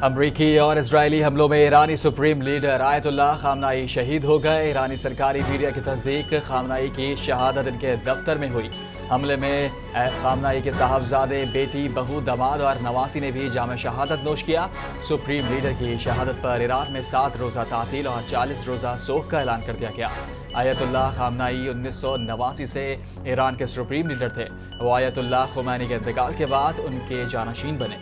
امریکی اور اسرائیلی حملوں میں ایرانی سپریم لیڈر آیت اللہ خامنائی شہید ہو گئے۔ ایرانی سرکاری میڈیا کی تصدیق، خامنائی کی شہادت ان کے دفتر میں ہوئی۔ حملے میں خامنائی کے صاحبزادے، بیٹی، بہو، داماد اور نواسی نے بھی جام شہادت نوش کیا۔ سپریم لیڈر کی شہادت پر عراق میں 7 روزہ تعطیل اور 40 روزہ سوگ کا اعلان کر دیا گیا۔ آیت اللہ خامنائی 1989 سے ایران کے سپریم لیڈر تھے۔ وہ آیت اللہ خمینی کے انتقال کے بعد ان کے جانشین بنے۔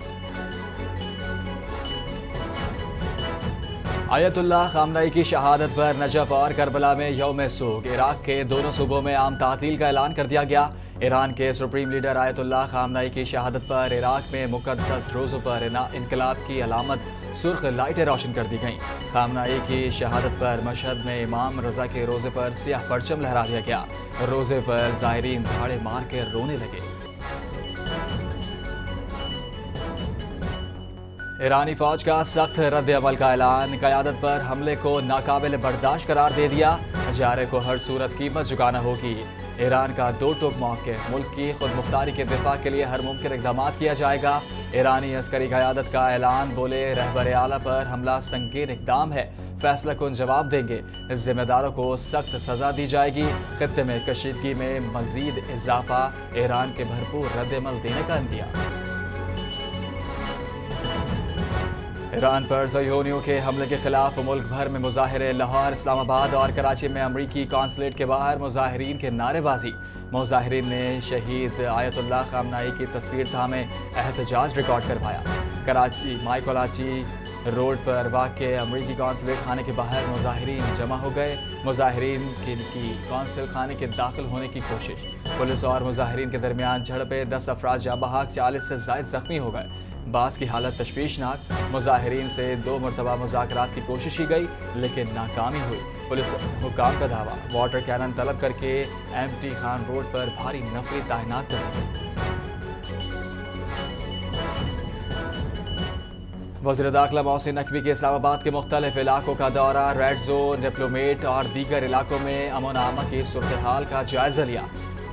آیت اللہ خامنائی کی شہادت پر نجف اور کربلا میں یوم سوگ۔ عراق کے دونوں صوبوں میں عام تعطیل کا اعلان کر دیا گیا۔ ایران کے سپریم لیڈر آیت اللہ خامنائی کی شہادت پر عراق میں مقدس روزوں پر انقلاب کی علامت سرخ لائٹیں روشن کر دی گئیں۔ خامنائی کی شہادت پر مشہد میں امام رضا کے روزے پر سیاہ پرچم لہرا دیا گیا۔ روزے پر زائرین دھاڑے مار کے رونے لگے۔ ایرانی فوج کا سخت رد عمل کا اعلان، قیادت پر حملے کو ناقابل برداشت قرار دے دیا۔ ہزارے کو ہر صورت قیمت چکانا ہوگی۔ ایران کا دو ٹوک موقف، ملک کی خود مختاری کے دفاع کے لیے ہر ممکن اقدامات کیا جائے گا۔ ایرانی عسکری قیادت کا اعلان، بولے رہبر اعلیٰ پر حملہ سنگین اقدام ہے، فیصلہ کن جواب دیں گے، ذمہ داروں کو سخت سزا دی جائے گی۔ خطے میں کشیدگی میں مزید اضافہ، ایران کے بھرپور رد عمل دینے کا عندیہ۔ ایران پر صہیونیوں کے حملے کے خلاف ملک بھر میں مظاہرے، لاہور، اسلام آباد اور کراچی میں امریکی قونصلیٹ کے باہر مظاہرین کے نعرے بازی۔ مظاہرین نے شہید آیت اللہ خامنائی کی تصویر تھامے احتجاج ریکارڈ کروایا۔ کراچی مائیکولاچی روڈ پر واقع امریکی قونصلیٹ خانے کے باہر مظاہرین جمع ہو گئے۔ مظاہرین کی قونصل خانے کے داخل ہونے کی کوشش، پولیس اور مظاہرین کے درمیان جھڑپیں، 10 افراد جاں بحق، 40 سے زائد زخمی ہو گئے۔ بعض کی حالت تشویشناک۔ مظاہرین سے 2 مرتبہ مذاکرات کی کوشش کی گئی لیکن ناکامی ہوئی۔ پولیس حکام کا دعویٰ، واٹر کینن طلب کر کے ایم ٹی خان روڈ پر بھاری نفری تعینات کر دی گئی۔ وزیر داخلہ محسن نقوی کے اسلام آباد کے مختلف علاقوں کا دورہ، ریڈ زون، ڈپلومیٹ اور دیگر علاقوں میں امن و امان کی صورتحال کا جائزہ لیا۔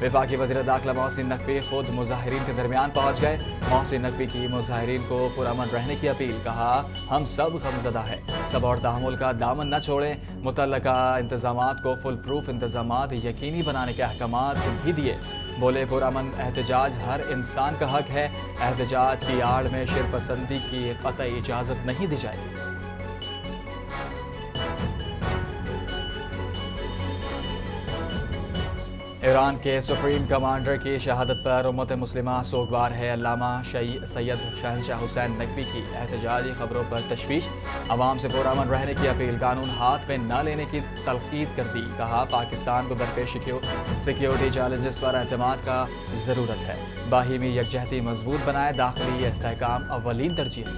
وفاقی وزیر داخلہ محسن نقوی خود مظاہرین کے درمیان پہنچ گئے۔ محسن نقوی کی مظاہرین کو پرامن رہنے کی اپیل، کہا ہم سب غمزدہ ہیں، صبر اور تحمل کا دامن نہ چھوڑیں، متعلقہ انتظامات کو فل پروف انتظامات یقینی بنانے کے احکامات بھی دیے۔ بولے پرامن احتجاج ہر انسان کا حق ہے، احتجاج کی آڑ میں شرپسندی کی قطعی اجازت نہیں دی جائے گی۔ ایران کے سپریم کمانڈر کی شہادت پر امت مسلمہ سوگوار ہے۔ علامہ سید شہنشاہ حسین نقوی کی احتجاجی خبروں پر تشویش، عوام سے پرامن رہنے کی اپیل، قانون ہاتھ میں نہ لینے کی تلقین کر دی، کہا پاکستان کو درپیش سیکیورٹی چیلنجز پر اعتماد کا ضرورت ہے، باہمی یکجہتی مضبوط بنائے، داخلی استحکام اولین ترجیح۔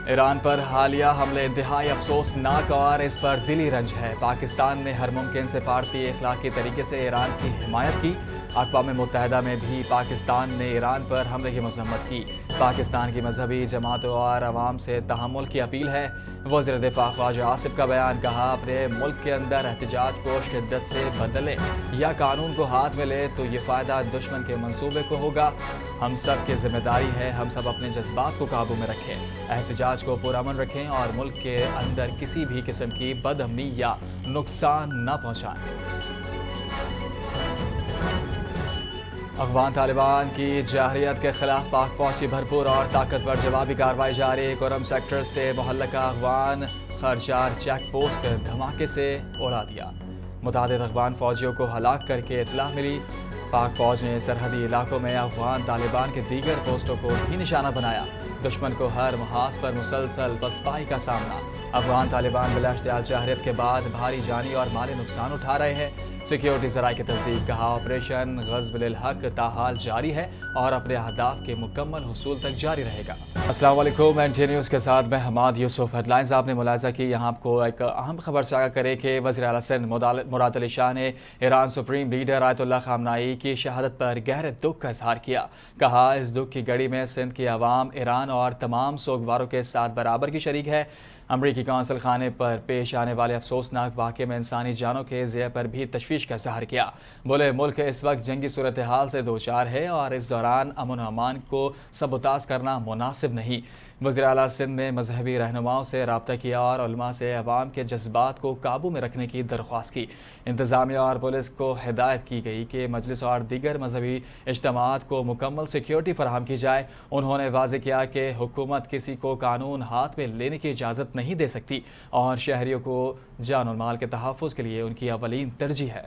ایران پر حالیہ حملے انتہائی افسوسناک اور اس پر دلی رنج ہے۔ پاکستان نے ہر ممکن سفارتی اخلاقی طریقے سے ایران کی حمایت کی۔ اقوام متحدہ میں بھی پاکستان نے ایران پر حملے کی مذمت کی۔ پاکستان کی مذہبی جماعتوں اور عوام سے تحمل کی اپیل ہے۔ وزیر دفاع خواجہ آصف کا بیان، کہا اپنے ملک کے اندر احتجاج کو شدت سے بدلے یا قانون کو ہاتھ میں لے تو یہ فائدہ دشمن کے منصوبے کو ہوگا۔ ہم سب کی ذمہ داری ہے، ہم سب اپنے جذبات کو قابو میں رکھیں، احتجاج کو پرامن رکھیں اور ملک کے اندر کسی بھی قسم کی بد امنی یا نقصان نہ پہنچائیں۔ افغان طالبان کی جارحیت کے خلاف پاک فوج کی بھرپور اور طاقتور جوابی کارروائی جاری۔ کورم سیکٹر سے متعلقہ افغان خرجار چیک پوسٹ دھماکے سے اڑا دیا، متعدد افغان فوجیوں کو ہلاک کر کے اطلاع ملی۔ پاک فوج نے سرحدی علاقوں میں افغان طالبان کے دیگر پوسٹوں کو بھی نشانہ بنایا۔ دشمن کو ہر محاذ پر مسلسل پسپائی کا سامنا۔ افغان طالبان بلا اشتعال جارحیت کے بعد بھاری جانی اور مالی نقصان اٹھا رہے ہیں۔ سیکیورٹی ذرائع کی تصدیق، کہا آپریشن غزو للحق تاحال جاری ہے اور اپنے اہداف کے مکمل حصول تک جاری رہے گا۔ السلام علیکم، NTA نیوز کے ساتھ میں حماد یوسف۔ ہیڈ لائنز آپ نے ملاحظہ کی، یہاں آپ کو ایک اہم خبر سے آگاہ کرے کہ وزیر اعلیٰ سندھ مراد علی شاہ نے ایران سپریم لیڈر آیت اللہ خامنائی کی شہادت پر گہرے دکھ کا اظہار کیا۔ کہا اس دکھ کی گھڑی میں سندھ کی عوام ایران اور تمام سوگواروں کے ساتھ برابر کی شریک ہے۔ امریکی قونصل خانے پر پیش آنے والے افسوسناک واقعے میں انسانی جانوں کے ضیاع پر بھی تشویش تشویش کا اظہار کیا۔ بولے ملک اس وقت جنگی صورتحال سے دوچار ہے اور اس دوران امن و امان کو سبوتاژ کرنا مناسب نہیں۔ وزیر اعلیٰ سندھ نے مذہبی رہنماؤں سے رابطہ کیا اور علماء سے عوام کے جذبات کو قابو میں رکھنے کی درخواست کی۔ انتظامیہ اور پولیس کو ہدایت کی گئی کہ مجلس اور دیگر مذہبی اجتماعات کو مکمل سیکیورٹی فراہم کی جائے۔ انہوں نے واضح کیا کہ حکومت کسی کو قانون ہاتھ میں لینے کی اجازت نہیں دے سکتی اور شہریوں کو جان و مال کے تحفظ کے لیے ان کی اولین ترجیح ہے۔